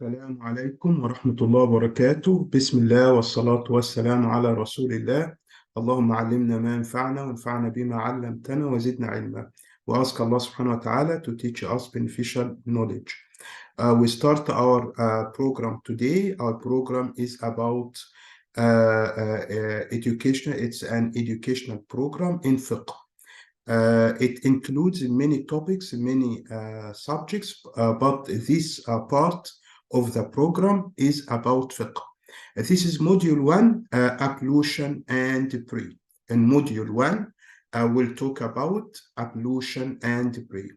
السلام عليكم ورحمة الله وبركاته. بسم الله والصلاة والسلام على رسول الله. اللهم علمنا ما ينفعنا وانفعنا بما علمتنا وزدنا علما. We ask Allah subhanahu wa ta'ala to teach us beneficial knowledge. We start our program today. Our program is about education. It's an educational program in fiqh. It includes many topics, many subjects, but this part of the program is about fiqh. This is module 1, ablution and prayer. In module 1, we'll talk about ablution and prayer.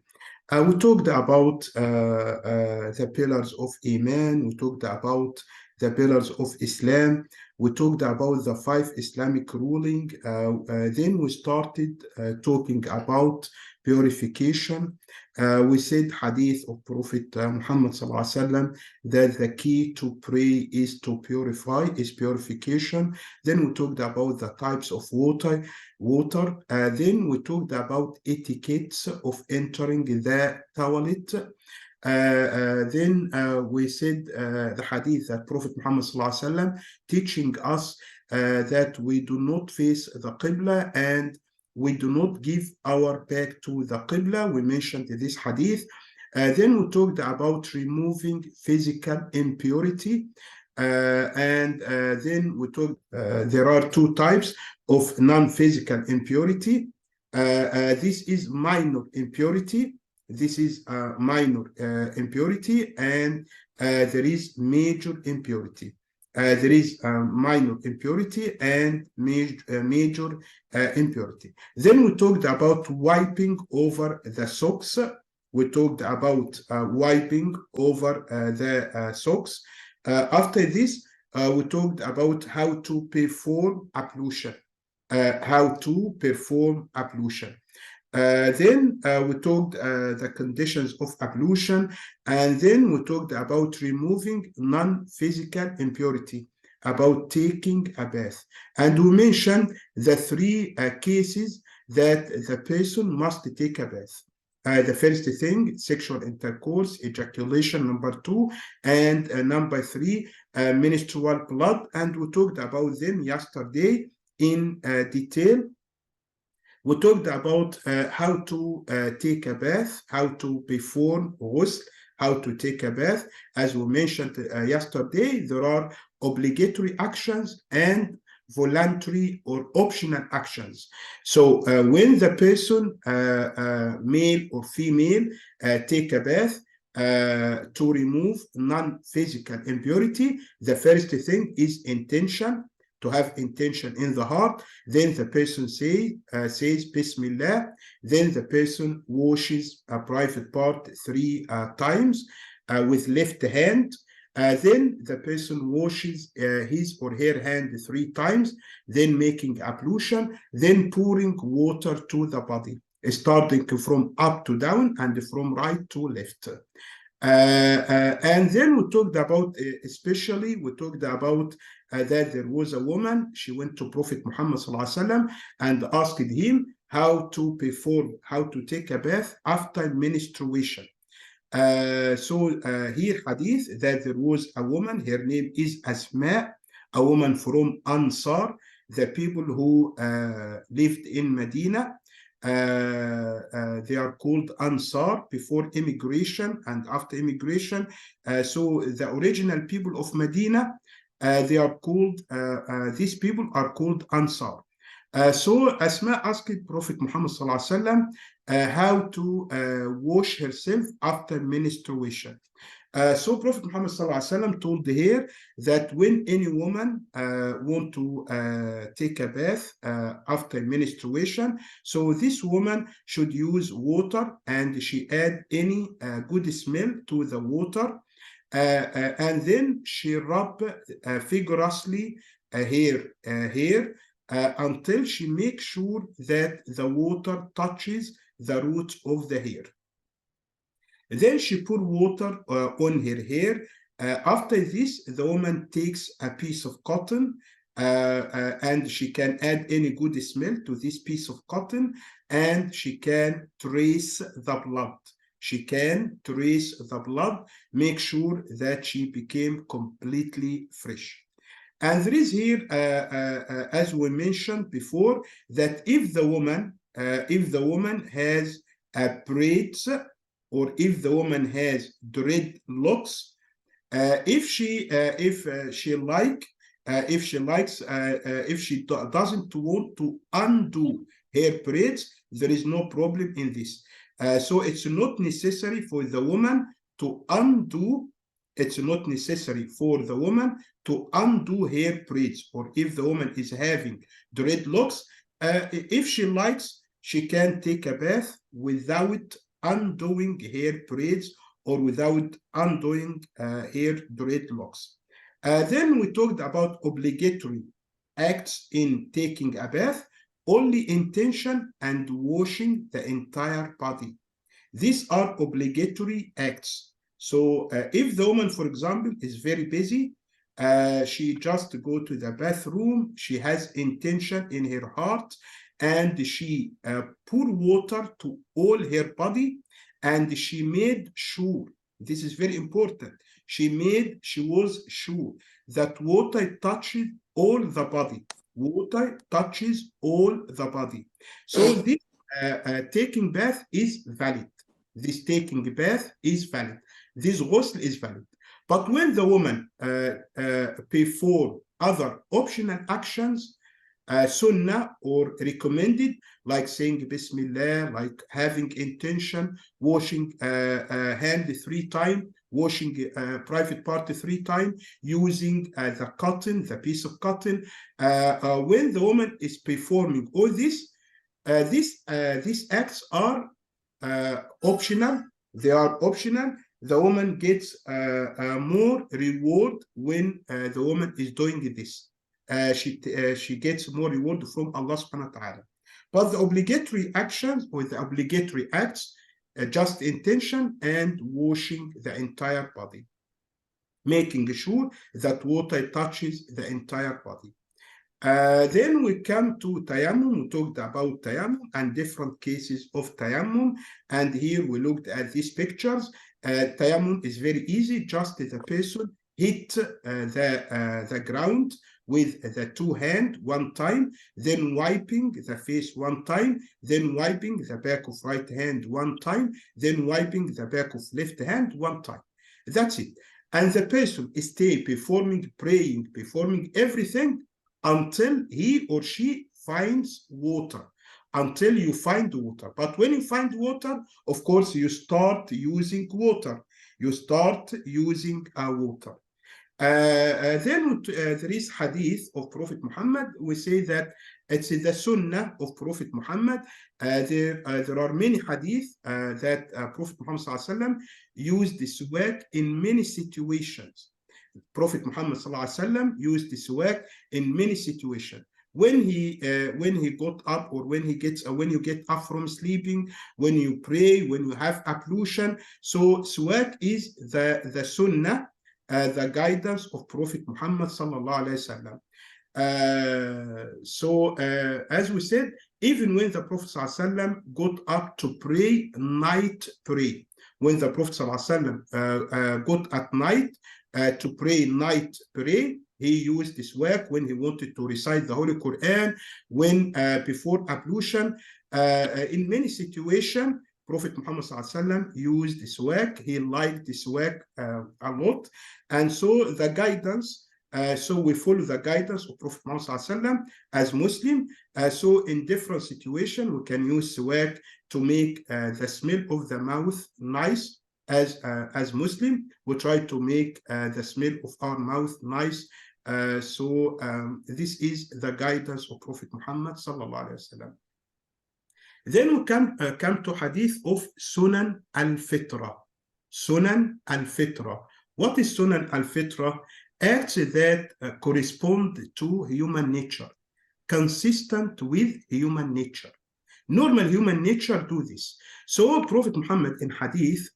We talked about the pillars of Iman. We talked about the pillars of Islam. We talked about the 5 Islamic ruling. Then we started talking about purification. We said Hadith of Prophet Muhammad that the key to pray is to purify, is purification. Then we talked about the types of water. Then we talked about etiquettes of entering the toilet. Then we said the hadith that Prophet Muhammad teaching us that we do not face the Qibla and we do not give our back to the Qibla. We mentioned this hadith. Then we talked about removing physical impurity. Then we talked there are 2 types of non-physical impurity. This is minor impurity. This is minor impurity, and there is major impurity. There is minor impurity and major impurity. Then we talked about wiping over the socks. We talked about wiping over the socks. After this, we talked about how to perform ablution. Then we talked the conditions of ablution, and then we talked about removing non-physical impurity, about taking a bath. And we mentioned the 3 cases that the person must take a bath. The first thing, sexual intercourse, ejaculation, number 2, and number 3, menstrual blood. And we talked about them yesterday in detail. We talked about how to take a bath, how to perform ghusl, how to take a bath. As we mentioned yesterday, there are obligatory actions and voluntary or optional actions. So when the person, male or female, take a bath to remove non-physical impurity, the first thing is intention, to have intention in the heart. Then the person says Bismillah. Then the person washes a private part 3 times with left hand. Then the person washes his or her hand 3 times, then making ablution, then pouring water to the body, starting from up to down and from right to left. And then we talked about, especially, we talked about that there was a woman, she went to Prophet Muhammad and asked him how to take a bath after menstruation. So here hadith that there was a woman, her name is Asma, a woman from Ansar, the people who lived in Medina. They are called Ansar before immigration and after immigration. So the original people of Medina, they are called, these people are called Ansar. So Asma asked Prophet Muhammad how to wash herself after menstruation. So Prophet Muhammad told her that when any woman want to take a bath after menstruation, so this woman should use water and she add any good smell to the water, and then she rub vigorously her until she makes sure that the water touches the roots of the hair. Then she put water on her hair. After this, the woman takes a piece of cotton and she can add any good smell to this piece of cotton, and she can trace the blood. she can trace the blood, make sure that she became completely fresh. And there is here, as we mentioned before, that if the woman has braids, or if the woman has dreadlocks, if she doesn't want to undo her braids, there is no problem in this. So it's not necessary for the woman to undo. It's not necessary for the woman to undo her braids, or if the woman is having dreadlocks, if she likes, she can take a bath without undoing her braids or without undoing her dreadlocks. Then we talked about obligatory acts in taking a bath: only intention and washing the entire body. These are obligatory acts. So if the woman, for example, is very busy, she just go to the bathroom, she has intention in her heart, and she pour water to all her body, and she made sure, this is very important, she was sure that water touches all the body. Water touches all the body. So this taking bath is valid. This taking bath is valid. This ghusl is valid. But when the woman perform other optional actions, sunnah or recommended, like saying Bismillah, like having intention, washing hand 3 times, washing private part 3 times, using the cotton, the piece of cotton. When the woman is performing all this, these acts are optional. They are optional. The woman gets more reward when the woman is doing this. She gets more reward from Allah subhanahu wa ta'ala. But the obligatory actions or the obligatory acts, just intention and washing the entire body, making sure that water touches the entire body. Then we come to tayammum. We talked about tayammum and different cases of tayammum. And here we looked at these pictures. Tayammum is very easy. Just the person hit the ground with the 2 hands 1 time, then wiping the face 1 time, then wiping the back of right hand 1 time, then wiping the back of left hand 1 time. That's it. And the person stay performing, praying, performing everything until he or she finds water, until you find water. But when you find water, of course, you start using water. You start using water. Then there is Hadith of Prophet Muhammad. We say that it's the Sunnah of Prophet Muhammad. There are many Hadith that Prophet Muhammad ﷺ used the siwak in many situations. Prophet Muhammad ﷺ used the siwak in many situations. When he got up, or when you get up from sleeping, when you pray, when you have ablution. So siwak is the Sunnah, the guidance of Prophet Muhammad sallallahu alaihi wasallam. So as we said, even when the Prophet sallallahu alaihi wasallam got up to pray night prayer, when the Prophet sallallahu alaihi wasallam got at night to pray night prayer, he used this work when he wanted to recite the Holy Quran, when before ablution, in many situations. Prophet Muhammad ﷺ used this work. He liked this work a lot. And so the guidance, so we follow the guidance of Prophet Muhammad ﷺ as Muslim. So in different situations, we can use siwak to make the smell of the mouth nice. As Muslim, we try to make the smell of our mouth nice. So this is the guidance of Prophet Muhammad sallallahu alaihi wasallam. Then we come to Hadith of Sunan al-Fitra. Sunan al-Fitra. What is Sunan al-Fitra? Acts that correspond to human nature, consistent with human nature. Normal human nature do this. So Prophet Muhammad in Hadith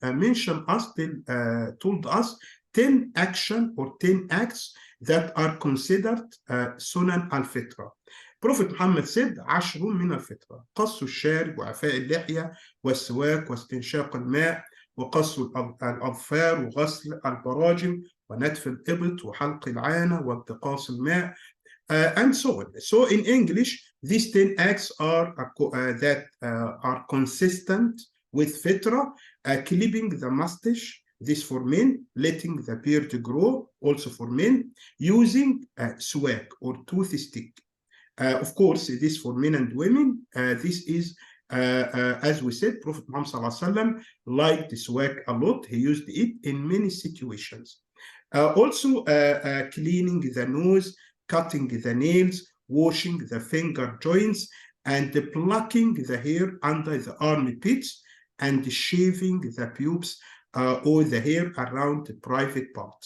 told us 10 action or 10 acts that are considered Sunan al-Fitra. Prophet Muhammad said 10 من الفطرة: قص الشارب وعفاء اللحية والسواك واستنشاق الماء وقص الأظفار وغسل البراجم ونتف الإبط وحلق العانة وانتقاص الماء and so on. So in English, these 10 acts are that are consistent with fitra, clipping the mustache, this for men, letting the beard grow, also for men, using siwak or tooth stick. Of course, this for men and women. This is, as we said, Prophet Muhammad ﷺ liked siwak a lot. He used it in many situations. Also, cleaning the nose, cutting the nails, washing the finger joints, and plucking the hair under the armpits, and shaving the pubes or the hair around the private part.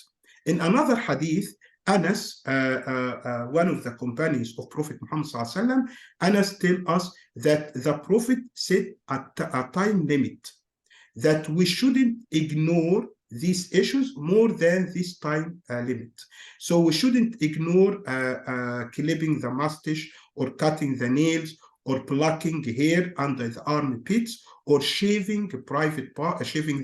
In another hadith, Anas, one of the companions of Prophet Muhammad ﷺ, Anas tells us that the Prophet set a time limit, that we shouldn't ignore these issues more than this time limit. So we shouldn't ignore clipping the mustache or cutting the nails or plucking hair under the armpits or shaving the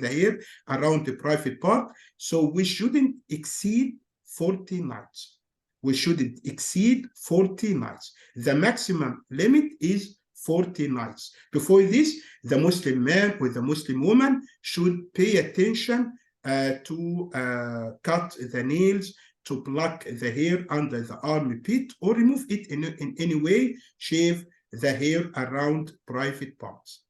hair around the private part. So we shouldn't exceed 40 nights. We shouldn't exceed 40 nights. The maximum limit is 40 nights. Before this, the Muslim man or the Muslim woman should pay attention to cut the nails, to pluck the hair under the armpit, or remove it in any way, shave the hair around private parts.